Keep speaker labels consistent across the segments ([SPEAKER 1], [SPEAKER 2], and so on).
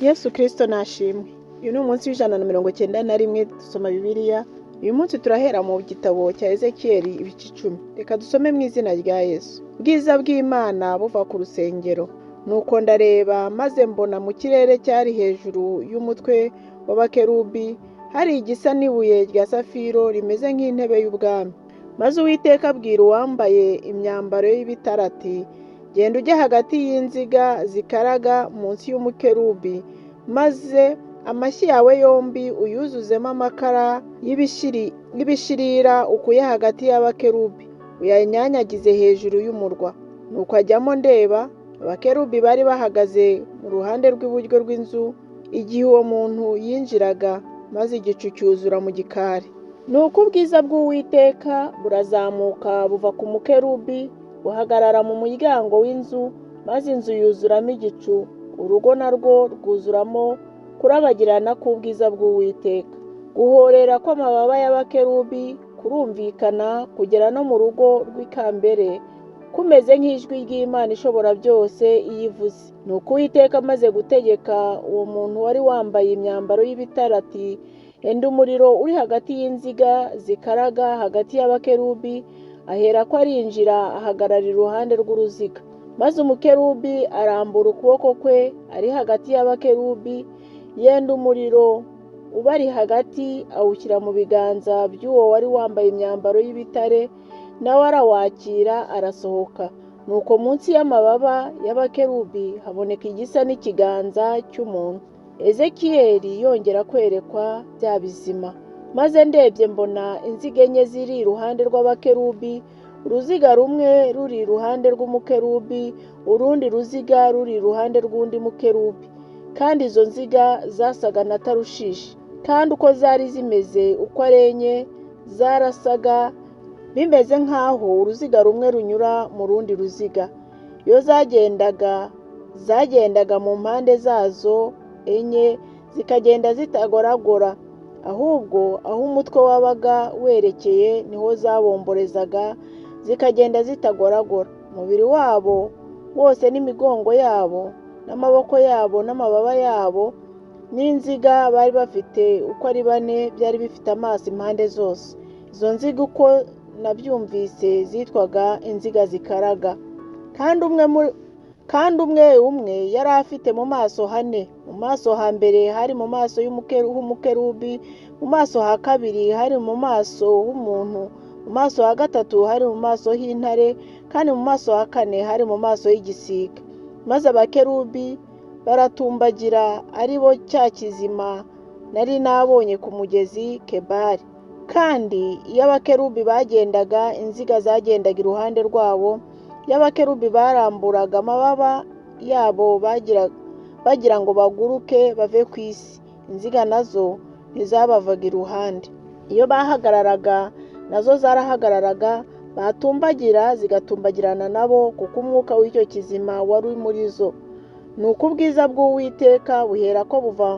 [SPEAKER 1] Yesu Kristo nashimwe. Uyu ni umunsi w'191 dusoma Bibiliya. Uyu munsi turahera mu gitabo cya Ezekiyeli ibice 10. Reka dusome mu izina rya Yesu. Ubwiza bw'Imana buva ku rusengero. Nuko ndareba maze mbona mu kirere cyari hejuru y'umutwe w'abakerubi hari igisa n'ibuye rya safiro rimeze nk'intebe y'ubwami. Maze Uwiteka abwira uwambaye imyambaro y'ibitare ati, genda ujye hagati y'inziga zikaraga munsi y'umukerubi, maze amashyi yawe yombi uyuzuzemo amakara y'ibishirira ukuye hagati y'abakerubi, uyanyanyagize hejuru y'umurwa. Nuko ajyamo ndeba, abakerubi bari bahagaze mu ruhande rw'iburyo rw'inzu igihe uwo muntu yinjiraga, maze igicu cyuzura mu gikari. Nuko ubwiza bw'Uwiteka burazamuka buva ku mukerubi buhagarara mu muryango w'inzu, maze inzu yuzuramo igicu, urugo narwo rwuzuramo kurabagirana k'ubwiza bw'Uwiteka. Guhorera kw'amababa y'abakerubi kurumvikana kugera no mu rugo rw'ikambere, kumeze nk'ijwi ry'Imana ishobora byose iyo ivuze. Nuko Uwiteka amaze gutegeka uwo muntu wari wambaye imyambaro y'ibitare ati, enda umuriro uri hagati y'inziga zikaraga hagati y'abakerubi, aherako arinjira ahagarara iruhande rw'uruziga. Maze umukerubi arambura ukuboko kwe ari hagati y'abakerubi, yenda umuriro ubari hagati awushyira mu biganza by'uwo wari wambaye imyambaro y'ibitare, nawe arawakira arasohoka. Nuko munsi y'amababa y'abakerubi haboneka igisa n'ikiganza cy'umuntu. Ezekiyeli yongera kwerekwa bya bizima. Maze ndebye mbona inziga enye ziri iruhande rw'abakerubi, uruziga rumwe ruri iruhande rw'umukerubi, urundi ruziga ruri iruhande rw'undi mukerubi. Kandi izo nziga zasaga na tarushishi, kandi uko zari zimeze uko ari enye zarasaga bimeze nk'aho uruziga rumwe runyura mu rundi ruziga. Iyo zagendaga mu mpande zazo enye zikagenda zitagoragora, ahubwo aho umutwe wabaga werekeye niho zabomborezaga zikagenda zitagoragora. Umubiri wabo wose n'imigongo yabo n'amaboko yabo n'amababa yabo n'inziga bari bafite uko ari 4 byari bifite amaso impande zose. Izo nziga uko nabyumvise zitwaga inziga zikaraga. Kandi umwe yari afite mu maso 4. Mu maso ha mbere hari mu maso y'umukerubi, mu maso ha kabiri hari mu maso h'umuntu, mu maso ha gatatu hari mu maso h'intare, kandi mu maso ha 4 hari mu maso y'igisiga. Maze abakerubi baratumbagira ari bo cya kizima nari nabonye ku mugezi Kebari. Kandi iyo abakerubi bagendaga, inziga zagendaga iruhande rwabo. Iyo abakerubi baramburaga amababa yabo bagira ngo baguruke bave ku isi, inziga nazo ntizabavaga iruhande. Iyo bahagararaga nazo zarahagararaga, batumbagira zigatumbagirana nabo, kuko umwuka w'icyo kizima wari muri zo. Nuko ubwiza bw'Uwiteka buherako buva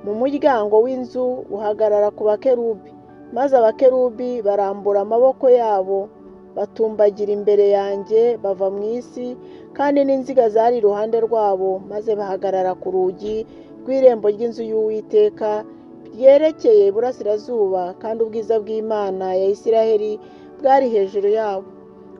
[SPEAKER 1] mu muryango w'inzu buhagarara ku bakerubi. Maze abakerubi barambura amaboko yabo batumbagira imbere yanjye bava mu isi, kandi n'inziga zari iruhande rwabo, maze bahagarara ku rugi rw'irembo ry'inzu y'Uwiteka ryerekeye iburasirazuba, kandi ubwiza bw'Imana ya Isiraheli bwari hejuru yabo.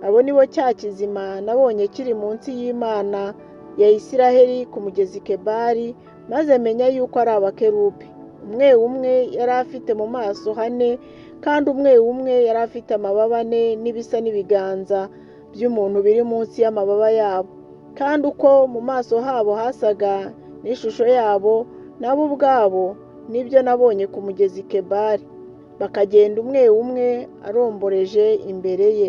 [SPEAKER 1] Abo ni bo cya kizima nabonye kiri munsi y'Imana ya Isiraheli ku mugezi Kebari, maze menya yuko ari abakerubi. Umwe yari afite mu maso 4, kandi umwe yari afite amababa 4 n'ibisa n'ibiganza by'umuntu biri munsi y'amababa yabo. Kandi uko mu maso habo hasaga n'ishusho yabo, nabo ubwabo nibyo nabonye ku mugezi Kebari, bakagenda umwe aromboreje imbere ye.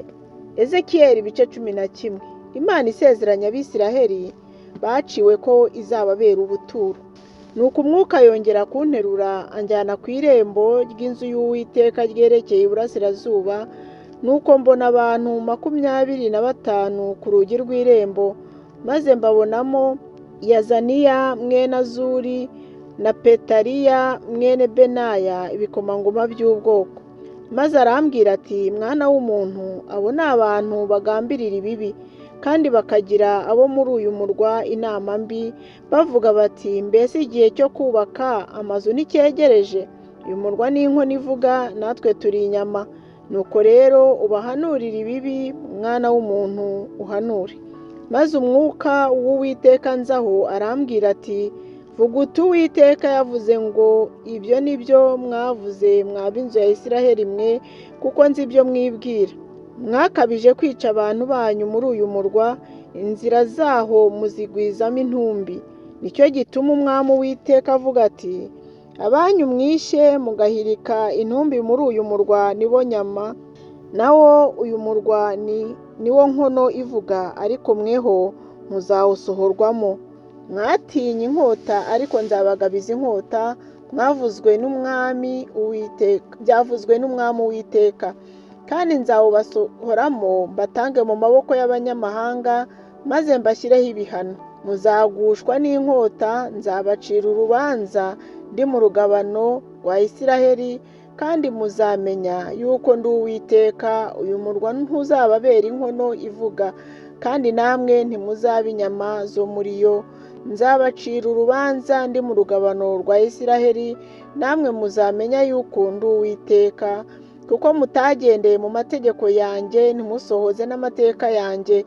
[SPEAKER 1] Ezekiyeli ibice 11. Imana isezeranya Abisiraheli baciwe ko izababera ubuturo. Nuko umwuka yongera kunterura anjyana ku irembo ry'inzu y'Uwiteka ryerekeye iburasirazuba. Nuko mbona abantu 25 ku rugi rw'irembo, maze mbabonamo Yazaniya mwene Azuri na Petariya mwene Benaya, ibikomangoma by'ubwoko. Maze arambwira ati, mwana w'umuntu, abo ni abantu bagambirira ibibi, kandi bakagira abo muri uyu murwa inama mbi, bavuga bati, mbese igihe cyo kubaka amazu nticyegereje? Uyu murwa ni inkono ivuga, natwe turi inyama. Nuko rero ubahanurire ibibi, mwana w'umuntu, uhanure. Maze umwuka w'Uwiteka anzaho arambwira ati, vuga uti Uwiteka yavuze ngo, ibyo ni byo mwavuze mwa b'inzu ya Isiraheli mwe, kuko nzi ibyo mwibwira. Mwakabije kwica abantu banyu muri uyu murwa, inzira zaho muzigwizamo intumbi. Nicyo gituma Umwami Uwiteka avuga ati, abanyu mwishe mugahirika intumbi muri uyu murwa nibo nyama, nawo uyu murwa niwo nkono ivuga, ariko mweho muzawusohorwamo. Mwatinye inkota, ariko nzabagabiza inkota, byavuzwe n'Umwami Uwiteka. Kandi nzawubasohoramo mbatange mu maboko y'abanyamahanga, maze mbashyireho ibihano. Muzagushwa n'inkota, nzabacira urubanza ndi mu rugabano rwa Isiraheli, kandi muzamenya yuko ndi Uwiteka. Uyu murwa ntuzababera inkono ivuga, kandi namwe ntimuzaba inyama zo muri yo. Nzabacira urubanza ndi mu rugabano rwa Isiraheli, namwe muzamenya yuko ndi Uwiteka, kuko mutagendeye mu mategeko yanjye, ntimusohoze n'amateka yanjye,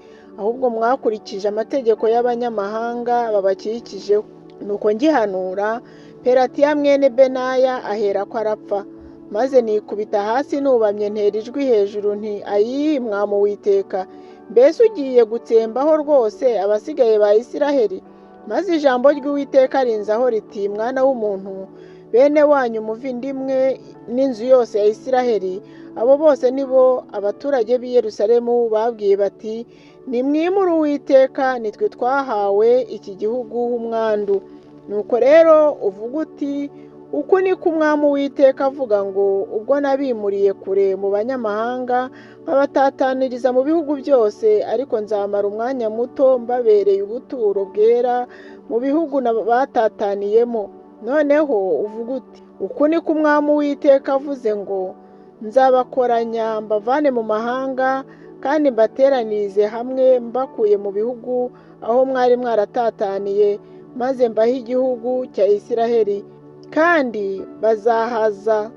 [SPEAKER 1] ahubwo mwakurikije amategeko y'abanyamahanga babakikijeho. Nuko ngihanura, Pelatiya mwene Benaya aherako arapfa. Maze nikubita hasi nubamye, ntera ijwi hejuru nti, ayi Mwami Uwiteka, mbese ugiye gutsembaho rwose abasigaye ba Isiraheli? Maze ijambo ry'Uwiteka rinzaho riti, mwana w'umuntu, bene wanyu umuvindimwe n'inzu yose ya Isiraheli, abo bose nibo abaturage b'i Yerusalemu babwiye bati, nimwimure Uwiteka, nitwe twahawe iki gihugu h'umwandu. Nuko rero uvuga uti, uku niko Umwami Uwiteka avuga ngo, ubwo nabimuriye kure mu banyamahanga, nkabatataniriza mu bihugu byose, ariko nzamara umwanya muto mbabereye ubuturo bwera mu bihugu batataniyemo. Noneho uvuga uti, uku niko Umwami Uwiteka avuze ngo, nzabakoranya mbavane mu mahanga, kandi mbateranirize hamwe mbakuye mu bihugu aho mwari mwaratataniye, maze mbahe igihugu cya Isiraheli. Kandi bazahaza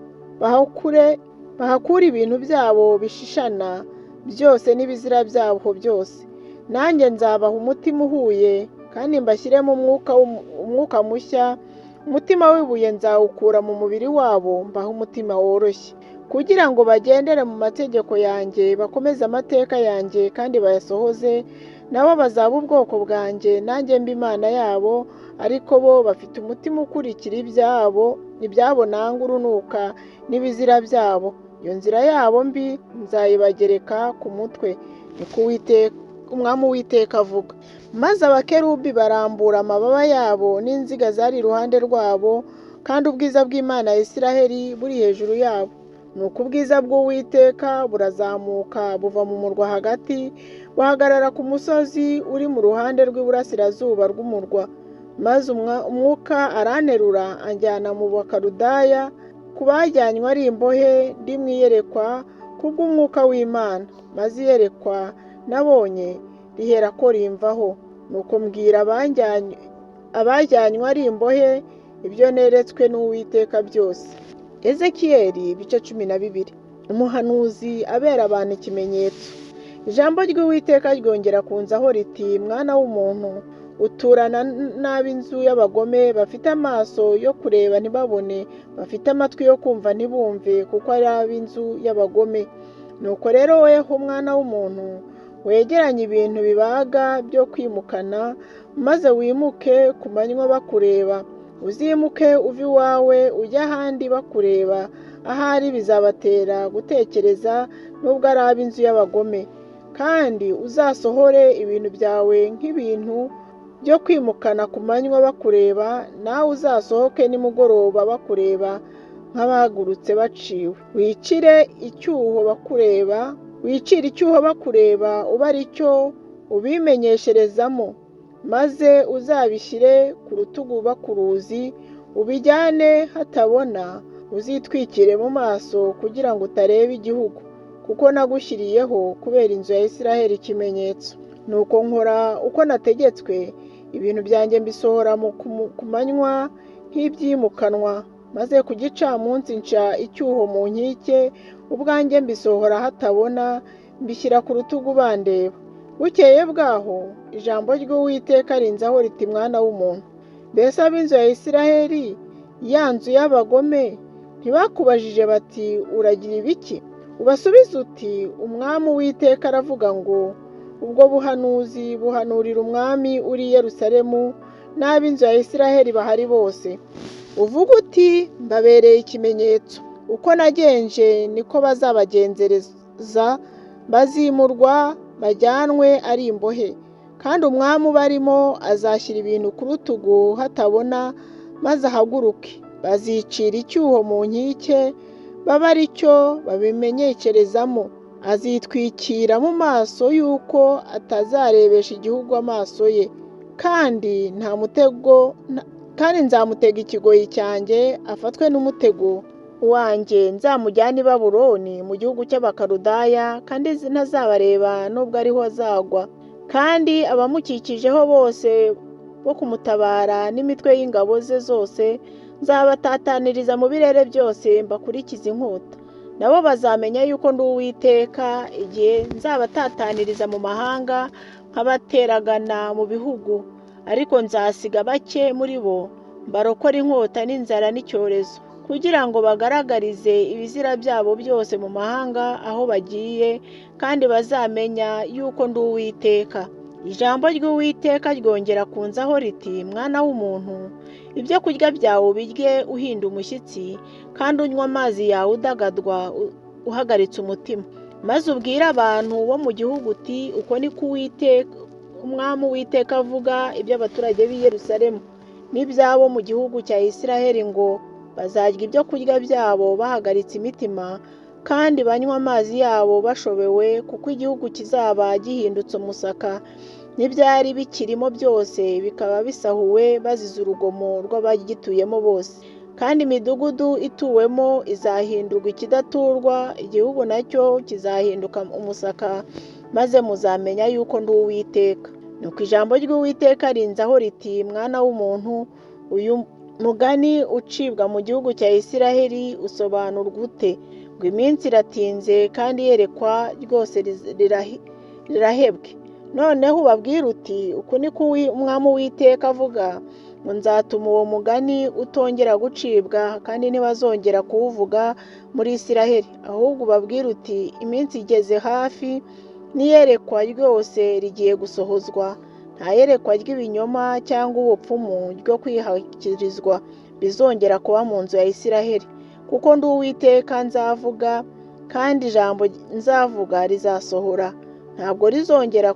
[SPEAKER 1] bahakure ibintu byabo bishishana byose n'ibizira byabo byose. Nanjye nzabaha umutima uhuye, kandi mbashyiremo umwuka mushya. Umutima w'ibuye nzawukura mu mubiri wabo, mbahe umutima woroshye, kugira ngo bagendere mu mategeko yanjye, bakomeze amateka yanjye kandi bayasohoze. Nabo bazaba ubwoko bwanjye, nanjye mbe Imana yabo, ariko bo bafite umutima ukurikira ibyabo nanga urunuka n'ibizira byabo. Iyo nzira yabo mbi nzayibagereka ku mutwe, niko Umwami Uwiteka avuga. Maze abakerubi barambura amababa yabo n'inziga zari iruhande rwabo, kandi ubwiza bw'Imana ya Isiraheli buri hejuru yabo. Nuko ubwiza bw'Uwiteka burazamuka buva mu murwa hagati, buhagarara ku musozi uri mu ruhande rw'iburasirazuba rw'umurwa. Maze umwuka aranterura anjyana mu Bakaludaya, ku bajyanywe ari imbohe, ndi mu iyerekwa kubw'umwuka w'Imana. Maze iyerekwa nabonye riherako rimvaho. Nuko mbwira abajyanywe ari imbohe ibyo neretswe n'Uwiteka byose. Ezekiyeli ibice 12. Umuhanuzi abera abantu ikimenyetso. Ijambo ry'Uwiteka ryongera kunzaho riti, mwana w'umuntu, uturana n'ab'inzu y'abagome, bafite amaso yo kureba ntibabone, bafite amatwi yo kumva ntibumve, kuko ari ab'inzu y'abagome. Nuko rero weho mwana w'umuntu, wegeranye ibintu bibaga byo kwimukana, maze wimuke ku manywa bakureba. Uzimuke uve iwawe ujya ahandi bakureba, ahari bizabatera gutekereza, nubwo ari ab'inzu y'abagome. Kandi uzasohore ibintu byawe nk'ibintu byo kwimukana ku manywa bakureba, nawe uzasohoke nimugoroba bakureba nk'abahagurutse baciwe. Wicire icyuho bakureba, ube ari cyo ubimenyesherezamo, maze uzabishyire ku rutugu bakuruzi, ubijyane hatabona, uzitwikire mu maso kugira ngo utareba igihugu, kuko nagushyiriyeho kubera inzu ya Isiraheli ikimenyetso. nuko nkora uko nategetswe, ibintu byanjye mbisohora ku manywa nk'ibyimukanwa, maze ku gicamunsi nca icyuho mu nkike, ubwanjye mbisohora hatabona, mbishyira ku rutugu bandeba. Bukeye bwaho ijambo ry'Uwiteka rinzaho riti, mwana w'umuntu, mbese ab'inzu ya Isiraheli, ya nzu y'abagome, ntibakubajije bati uragira ibiki? Ubasubize uti, umwami Uwiteka aravuga ngo, ubwo buhanuzi buhanurira umwami uri i Yerusalemu n'ab'inzu ya Isiraheli bahari bose. Uvuga uti, mbabereye ikimenyetso, uko nagenje niko bazabagenzereza, bazimurwa bajyanwe ari imbohe. Kandi umwami ubarimo azashyira ibintu ku rutugu hatabona, maze ahaguruke. Bazicira icyuho mu nkike, babe ari cyo babimenyekerezamo. Azitwikira mu maso y'uko atazarebesha igihugu amaso ye. Kandi nzamutega ikigoyi cyanjye, afatwe n'umutego wanjye, nzamujyana i Babuloni mu gihugu cy'Abakaludaya, kandi ntazabareba nubwo ariho azagwa. Kandi abamukikijeho bose bo kumutabara n'imitwe y'ingabo ze zose, nzabatataniriza mu birere byose, mbakurikize inkota. Nabo bazamenya yuko ndi Uwiteka, igihe nzabatataniriza mu mahanga nkabateragana mu bihugu. Ariko nzasiga bake muri bo, mbarokora inkota n'inzara n'icyorezo, kugira ngo bagaragarize ibizira byabo byose mu mahanga aho bagiye, kandi bazamenya yuko ndi Uwiteka. Ijambo ry'Uwiteka ryongera kunzaho riti, mwana w'umuntu, ibyo kurya byawe ubirye uhinda umushyitsi, kandi unywa amazi yawe udagadwa uhagaritse umutima. Maze ubwire abantu bo mu gihugu uti, uko ni ko umwami Uwiteka avuga iby'abaturage b'i Yerusalemu n'iby'abo mu gihugu cya Isiraheli ngo, bazarya ibyo kurya byabo bahagaritse imitima, kandi banywa amazi yabo bashobewe, kuko igihugu kizaba gihindutse umusaka, n'ibyari bikirimo byose bikaba bisahuwe, bazize urugomo rw'abagituyemo bose. Kandi imidugudu ituwemo izahindurwa ikidaturwa, igihugu nacyo kizahinduka umusaka, maze muzamenya yuko ndi Uwiteka. Nuko ijambo ry'Uwiteka rinzaho riti, mwana w'umuntu, uyu mugani ucibwa mu gihugu cya Isiraheli usobanurwa ute? Ngo iminsi iratinze kandi iyerekwa ryose rirahebwe. Noneho ubabwire uti, uku ni ko umwami Uwiteka avuga, ngo nzatuma uwo mugani utongera gucibwa, kandi ntibazongera kuwuvuga muri Isiraheli. Ahubwo ubabwire uti, iminsi igeze hafi, n'iyerekwa ryose rigiye gusohozwa. Nta yerekwa ry'ibinyoma cyangwa ubupfumu ryo kwihakirizwa bizongera kuba mu nzu ya Isiraheli. Kuko ndi Uwiteka nzavuga, kandi ijambo nzavuga rizasohora. Ntabwo rizongera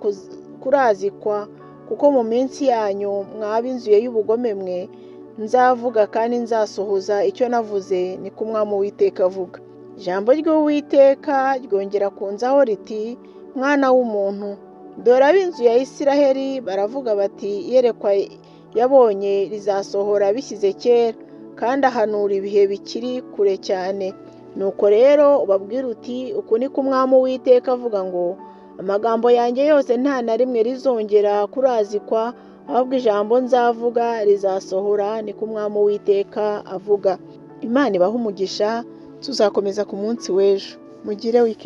[SPEAKER 1] kurazikwa, kuko mu minsi yanyu mwaba inzu y'ubugome mwe, nzavuga kandi nzasohoza icyo navuze, niko umwami Uwiteka avuga. Ijambo ry'Uwiteka ryongera kunzaho riti, mwana w'umuntu, dore ab'inzu ya Isiraheli baravuga bati, iyerekwa yabonye rizasohora bishyize kera, kandi ahanura ibihe bikiri kure cyane. Nuko rero ubabwire uti, uku ni ko umwami Uwiteka avuga ngo, amagambo yanjye yose nta na rimwe rizongera kurazikwa, ahubwo ijambo nzavuga rizasohora, niko umwami Uwiteka avuga. Imana ibahe umugisha, tuzakomeza ku munsi w'ejo. Mugire weekend.